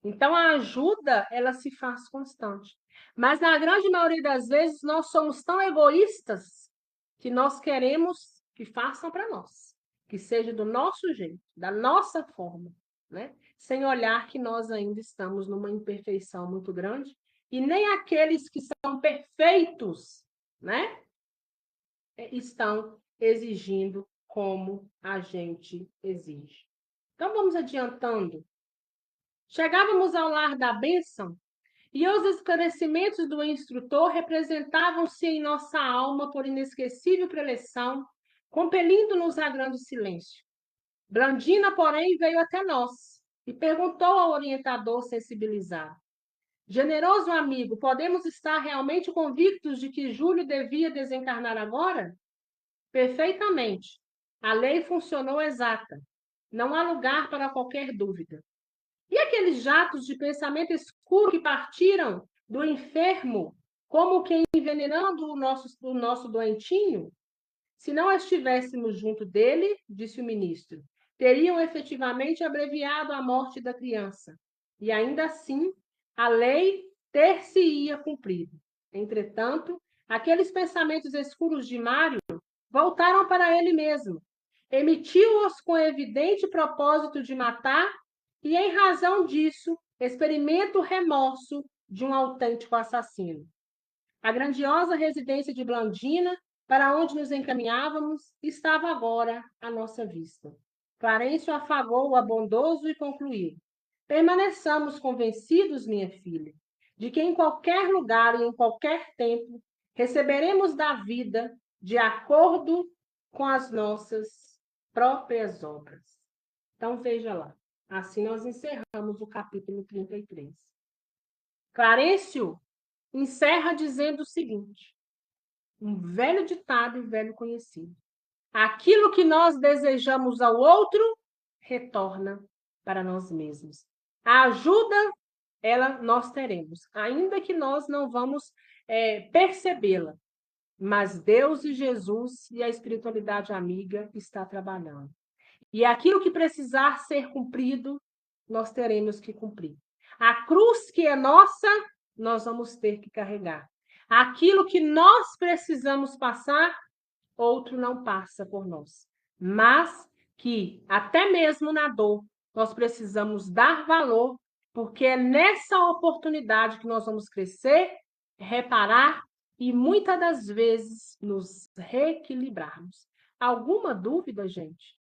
Então, a ajuda, ela se faz constante. Mas, na grande maioria das vezes, nós somos tão egoístas que nós queremos que façam para nós, que seja do nosso jeito, da nossa forma, né? Sem olhar que nós ainda estamos numa imperfeição muito grande e nem aqueles que são perfeitos, né, estão exigindo como a gente exige. Então, vamos adiantando. Chegávamos ao lar da bênção e os esclarecimentos do instrutor representavam-se em nossa alma por inesquecível preleção, compelindo-nos a grande silêncio. Blandina, porém, veio até nós e perguntou ao orientador sensibilizado: generoso amigo, podemos estar realmente convictos de que Júlio devia desencarnar agora? Perfeitamente. A lei funcionou exata. Não há lugar para qualquer dúvida. E aqueles jatos de pensamento escuro que partiram do enfermo, como que envenenando o nosso doentinho? Se não estivéssemos junto dele, disse o ministro, teriam efetivamente abreviado a morte da criança. E ainda assim, a lei ter-se-ia cumprido. Entretanto, aqueles pensamentos escuros de Mário voltaram para ele mesmo. Emitiu-os com evidente propósito de matar, e, em razão disso, experimenta o remorso de um autêntico assassino. A grandiosa residência de Blandina, para onde nos encaminhávamos, estava agora à nossa vista. Clarencio afagou-o a bondoso e concluiu: permaneçamos convencidos, minha filha, de que em qualquer lugar e em qualquer tempo receberemos da vida de acordo com as nossas próprias obras. Então, veja lá. Assim nós encerramos o capítulo 33. Clarencio encerra dizendo o seguinte: um velho ditado e velho conhecido. Aquilo que nós desejamos ao outro retorna para nós mesmos. A ajuda, ela nós teremos, ainda que nós não vamos percebê-la. Mas Deus e Jesus e a espiritualidade amiga está trabalhando. E aquilo que precisar ser cumprido, nós teremos que cumprir. A cruz que é nossa, nós vamos ter que carregar. Aquilo que nós precisamos passar, outro não passa por nós. Mas que, até mesmo na dor, nós precisamos dar valor, porque é nessa oportunidade que nós vamos crescer, reparar e, muitas das vezes, nos reequilibrarmos. Alguma dúvida, gente?